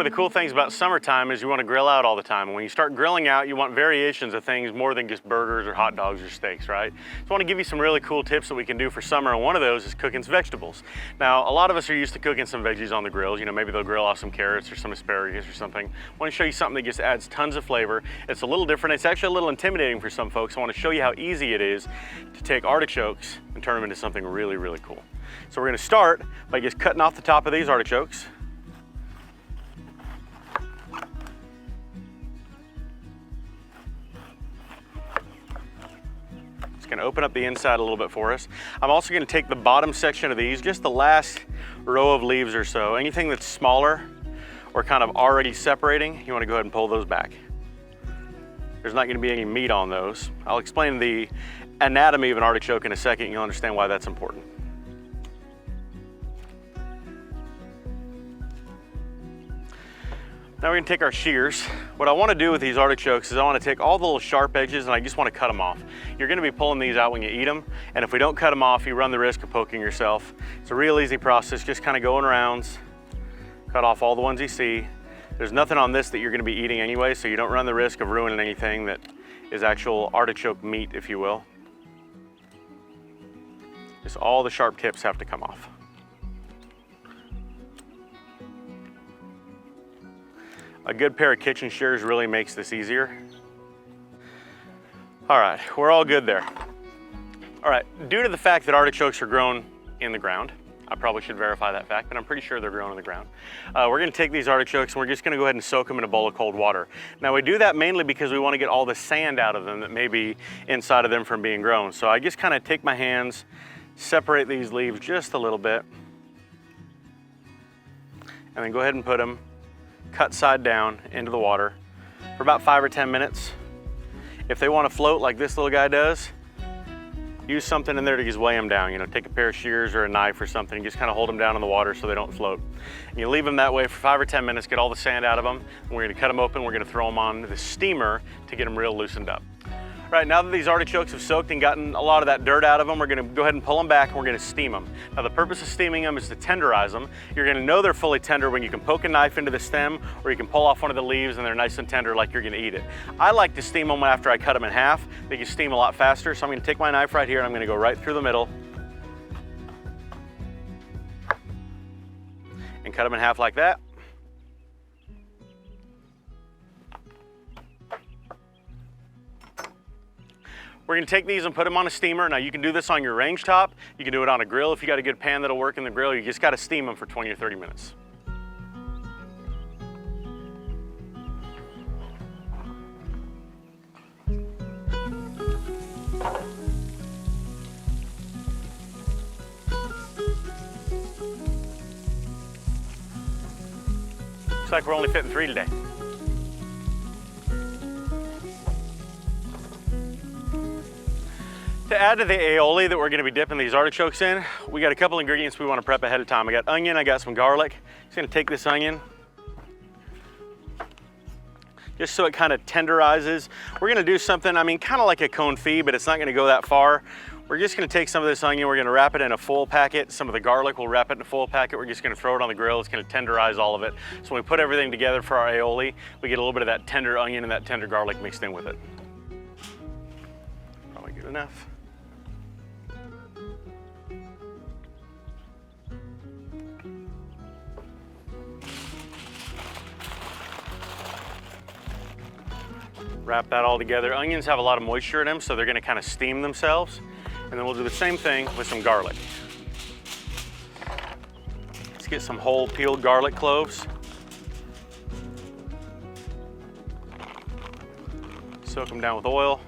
One of the cool things about summertime is you want to grill out all the time. And when you start grilling out, you want variations of things more than just burgers or hot dogs or steaks, right? So I want to give you some really cool tips that we can do for summer, and one of those is cooking some vegetables. Now, a lot of us are used to cooking some veggies on the grills. You know, maybe they'll grill off some carrots or some asparagus or something. I want to show you something that just adds tons of flavor. It's a little different. It's actually a little intimidating for some folks. I want to show you how easy it is to take artichokes and turn them into something really, really cool. So we're going to start by just cutting off the top of these artichokes. Going to open up the inside a little bit for us. I'm also going to take the bottom section of these, just the last row of leaves or so. Anything that's smaller or kind of already separating, you want to go ahead and pull those back. There's not going to be any meat on those. I'll explain the anatomy of an artichoke in a second, and you'll understand why that's important. Now we're going to take our shears. What I want to do with these artichokes is I want to take all the little sharp edges and I just want to cut them off. You're going to be pulling these out when you eat them, and if we don't cut them off, you run the risk of poking yourself. It's a real easy process, just kind of go in rounds, cut off all the ones you see. There's nothing on this that you're going to be eating anyway, so you don't run the risk of ruining anything that is actual artichoke meat, if you will. Just all the sharp tips have to come off. A good pair of kitchen shears really makes this easier. All right, we're all good there. All right, due to the fact that artichokes are grown in the ground, I probably should verify that fact, but I'm pretty sure they're grown in the ground. We're gonna take these artichokes and we're just gonna go ahead and soak them in a bowl of cold water. Now we do that mainly because we wanna get all the sand out of them that may be inside of them from being grown. So I just kind of take my hands, separate these leaves just a little bit, and then go ahead and put them cut side down into the water for about 5 or 10 minutes. If they want to float like this little guy does, use something in there to just weigh them down. You know, take a pair of shears or a knife or something and just kind of hold them down in the water so they don't float. And you leave them that way for 5 or 10 minutes, get all the sand out of them, and we're going to cut them open. We're going to throw them on the steamer to get them real loosened up. Right, now that these artichokes have soaked and gotten a lot of that dirt out of them, we're gonna go ahead and pull them back and we're gonna steam them. Now the purpose of steaming them is to tenderize them. You're gonna know they're fully tender when you can poke a knife into the stem, or you can pull off one of the leaves and they're nice and tender like you're gonna eat it. I like to steam them after I cut them in half. They can steam a lot faster, so I'm gonna take my knife right here and I'm gonna go right through the middle and cut them in half like that. We're gonna take these and put them on a steamer. Now you can do this on your range top. You can do it on a grill. If you got a good pan that'll work in the grill, you just gotta steam them for 20 or 30 minutes. Looks like we're only fitting 3 today. To add to the aioli that we're going to be dipping these artichokes in, we got a couple ingredients we want to prep ahead of time. I got onion, I got some garlic. Just going to take this onion, just so it kind of tenderizes. We're going to do something, I mean, kind of like a confit, but it's not going to go that far. We're just going to take some of this onion, we're going to wrap it in a foil packet. Some of the garlic, we'll wrap it in a foil packet. We're just going to throw it on the grill. It's going to tenderize all of it. So when we put everything together for our aioli, we get a little bit of that tender onion and that tender garlic mixed in with it. Probably good enough. Wrap that all together. Onions have a lot of moisture in them, so they're going to kind of steam themselves. And then we'll do the same thing with some garlic. Let's get some whole peeled garlic cloves. Soak them down with oil.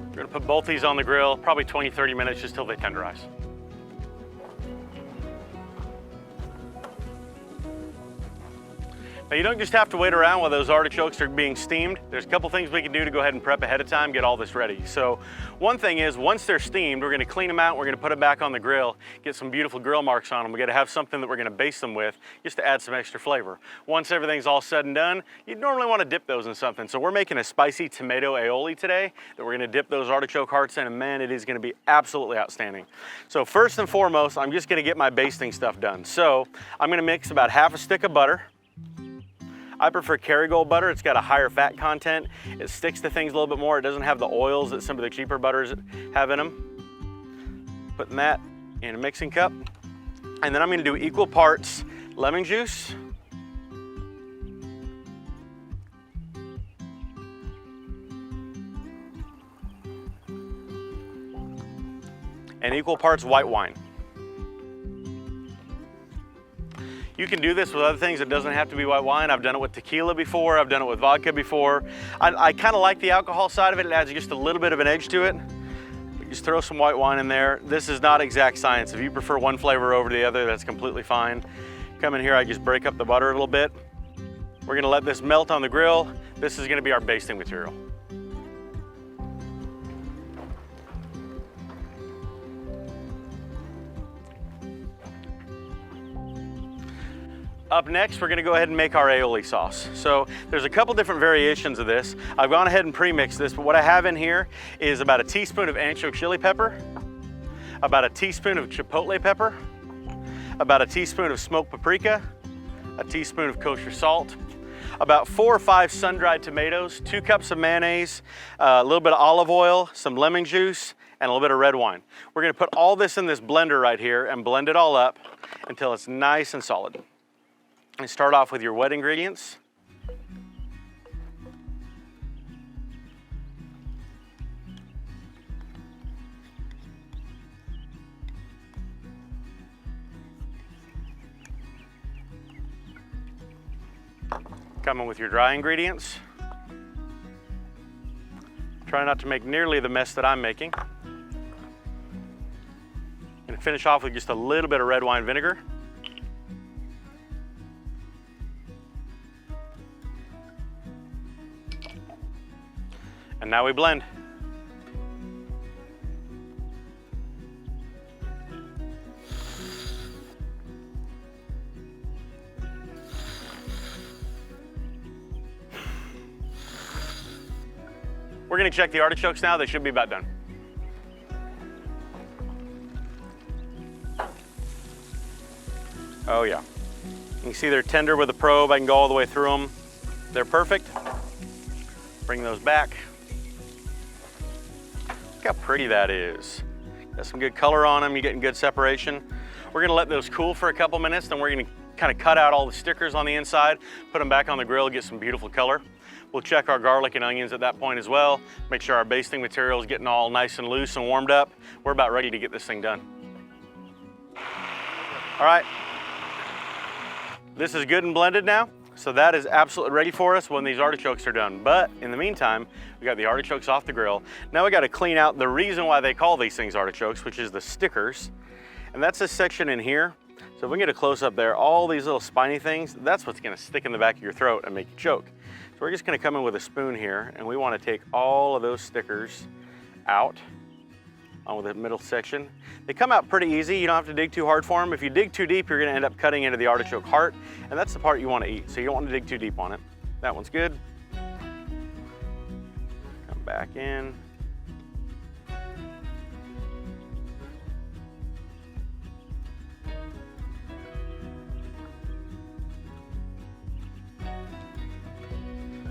We're gonna put both these on the grill, probably 20, 30 minutes just till they tenderize. Now you don't just have to wait around while those artichokes are being steamed. There's a couple things we can do to go ahead and prep ahead of time, get all this ready. So one thing is, once they're steamed, we're gonna clean them out, we're gonna put them back on the grill, get some beautiful grill marks on them. We gotta have something that we're gonna baste them with just to add some extra flavor. Once everything's all said and done, you'd normally wanna dip those in something. So we're making a spicy tomato aioli today that we're gonna dip those artichoke hearts in, and man, it is gonna be absolutely outstanding. So first and foremost, I'm just gonna get my basting stuff done. So I'm gonna mix about half a stick of butter. I prefer Kerrygold butter. It's got a higher fat content. It sticks to things a little bit more. It doesn't have the oils that some of the cheaper butters have in them. Putting that in a mixing cup. And then I'm gonna do equal parts lemon juice and equal parts white wine. You can do this with other things. It doesn't have to be white wine. I've done it with tequila before. I've done it with vodka before. I kind of like the alcohol side of it. It adds just a little bit of an edge to it. But just throw some white wine in there. This is not exact science. If you prefer one flavor over the other, that's completely fine. Come in here, I just break up the butter a little bit. We're gonna let this melt on the grill. This is gonna be our basting material. Up next, we're gonna go ahead and make our aioli sauce. So there's a couple different variations of this. I've gone ahead and pre-mixed this, but what I have in here is about a teaspoon of ancho chili pepper, about a teaspoon of chipotle pepper, about a teaspoon of smoked paprika, a teaspoon of kosher salt, about 4 or 5 sun-dried tomatoes, 2 cups of mayonnaise, a little bit of olive oil, some lemon juice, and a little bit of red wine. We're gonna put all this in this blender right here and blend it all up until it's nice and solid. And start off with your wet ingredients. Come in with your dry ingredients. Try not to make nearly the mess that I'm making. And finish off with just a little bit of red wine vinegar. And now we blend. We're gonna check the artichokes now. They should be about done. Oh yeah. You can see they're tender with a probe. I can go all the way through them. They're perfect. Bring those back. Look how pretty that is. Got some good color on them, you're getting good separation. We're gonna let those cool for a couple minutes, then we're gonna kind of cut out all the stickers on the inside, put them back on the grill, get some beautiful color. We'll check our garlic and onions at that point as well, make sure our basting material is getting all nice and loose and warmed up. We're about ready to get this thing done. All right, this is good and blended now. So that is absolutely ready for us when these artichokes are done. But in the meantime, we got the artichokes off the grill. Now we got to clean out the reason why they call these things artichokes, which is the stickers. And that's this section in here. So if we get a close up there, all these little spiny things, that's what's gonna stick in the back of your throat and make you choke. So we're just gonna come in with a spoon here, and we wanna take all of those stickers out on with the middle section. They come out pretty easy. You don't have to dig too hard for them. If you dig too deep, you're gonna end up cutting into the artichoke heart, and that's the part you wanna eat. So you don't wanna dig too deep on it. That one's good. Come back in.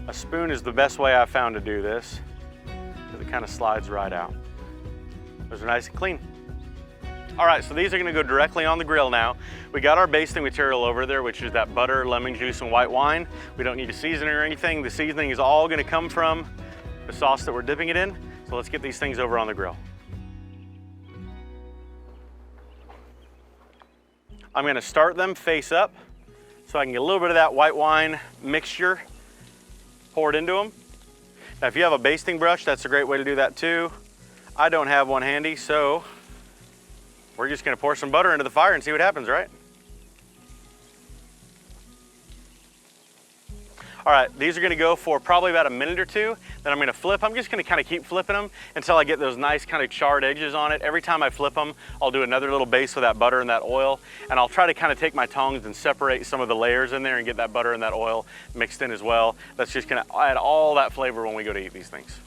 A spoon is the best way I've found to do this, because it kind of slides right out. Those are nice and clean. All right, so these are gonna go directly on the grill now. We got our basting material over there, which is that butter, lemon juice, and white wine. We don't need to season it or anything. The seasoning is all gonna come from the sauce that we're dipping it in. So let's get these things over on the grill. I'm gonna start them face up so I can get a little bit of that white wine mixture poured into them. Now, if you have a basting brush, that's a great way to do that too. I don't have one handy, so we're just gonna pour some butter into the fire and see what happens, right? All right, these are gonna go for probably about a minute or two. Then I'm gonna flip. I'm just gonna kind of keep flipping them until I get those nice kind of charred edges on it. Every time I flip them, I'll do another little base with that butter and that oil, and I'll try to kind of take my tongs and separate some of the layers in there and get that butter and that oil mixed in as well. That's just gonna add all that flavor when we go to eat these things.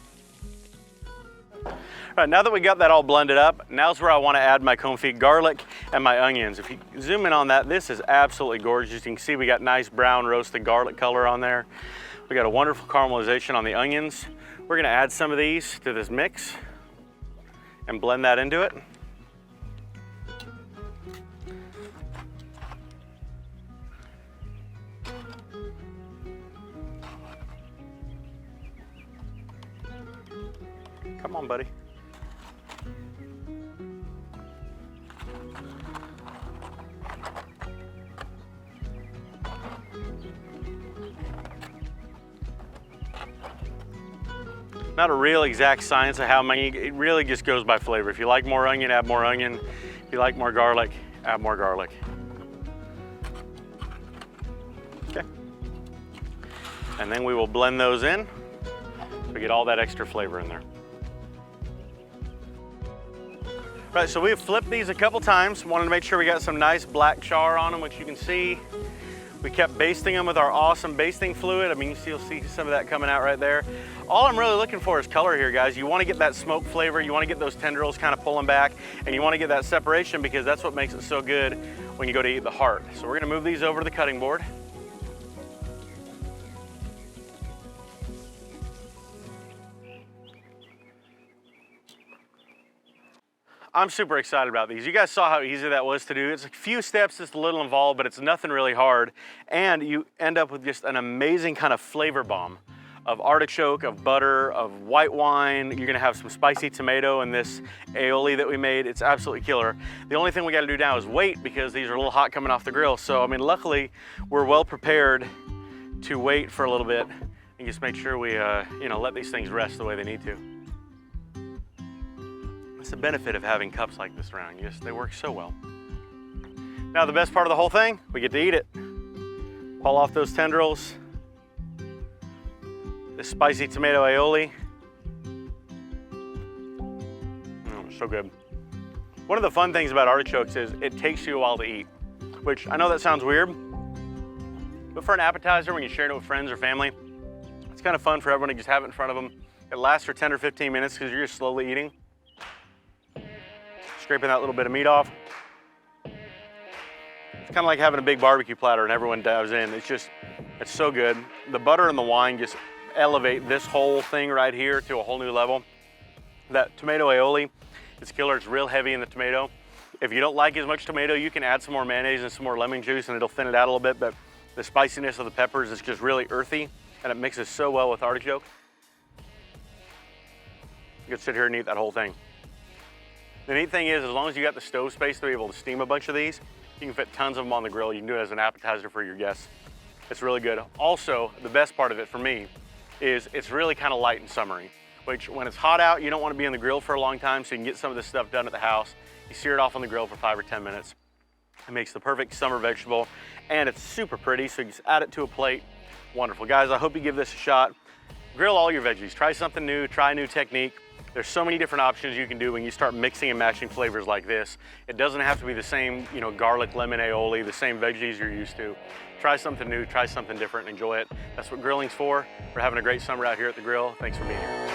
All right, now that we got that all blended up, now's where I want to add my confit garlic and my onions. If you zoom in on that, this is absolutely gorgeous. You can see we got nice brown roasted garlic color on there. We got a wonderful caramelization on the onions. We're going to add some of these to this mix and blend that into it. Come on, buddy. Not a real exact science of how many, it really just goes by flavor. If you like more onion, add more onion. If you like more garlic, add more garlic. Okay. And then we will blend those in to get all that extra flavor in there. Right, so we've flipped these a couple times. Wanted to make sure we got some nice black char on them, which you can see. We kept basting them with our awesome basting fluid. I mean, you'll see some of that coming out right there. All I'm really looking for is color here, guys. You want to get that smoke flavor. You want to get those tendrils kind of pulling back, and you want to get that separation because that's what makes it so good when you go to eat the heart. So we're going to move these over to the cutting board. I'm super excited about these. You guys saw how easy that was to do. It's a few steps, it's a little involved, but it's nothing really hard. And you end up with just an amazing kind of flavor bomb of artichoke, of butter, of white wine. You're gonna have some spicy tomato in this aioli that we made. It's absolutely killer. The only thing we gotta do now is wait because these are a little hot coming off the grill. So, I mean, luckily, we're well prepared to wait for a little bit and just make sure we, you know, let these things rest the way they need to. That's the benefit of having cups like this around. Yes, they work so well. Now the best part of the whole thing, we get to eat it. Pull off those tendrils. This spicy tomato aioli. So good. One of the fun things about artichokes is it takes you a while to eat, which I know that sounds weird, but for an appetizer when you're sharing it with friends or family, it's kind of fun for everyone to just have it in front of them. It lasts for 10 or 15 minutes because you're just slowly eating. Scraping that little bit of meat off. It's kind of like having a big barbecue platter and everyone dives in. It's so good. The butter and the wine just elevate this whole thing right here to a whole new level. That tomato aioli, it's killer. It's real heavy in the tomato. If you don't like as much tomato, you can add some more mayonnaise and some more lemon juice and it'll thin it out a little bit, but the spiciness of the peppers is just really earthy and it mixes so well with artichoke. You could sit here and eat that whole thing. The neat thing is, as long as you got the stove space to be able to steam a bunch of these, you can fit tons of them on the grill. You can do it as an appetizer for your guests. It's really good. Also, the best part of it for me is it's really kind of light and summery, which when it's hot out, you don't want to be on the grill for a long time, so you can get some of this stuff done at the house. You sear it off on the grill for 5 or 10 minutes. It makes the perfect summer vegetable, and it's super pretty, so you just add it to a plate. Wonderful. Guys, I hope you give this a shot. Grill all your veggies. Try something new, try a new technique. There's so many different options you can do when you start mixing and matching flavors like this. It doesn't have to be the same, you know, garlic lemon aioli, the same veggies you're used to. Try something new, try something different, and enjoy it. That's what grilling's for. We're having a great summer out here at the grill. Thanks for being here.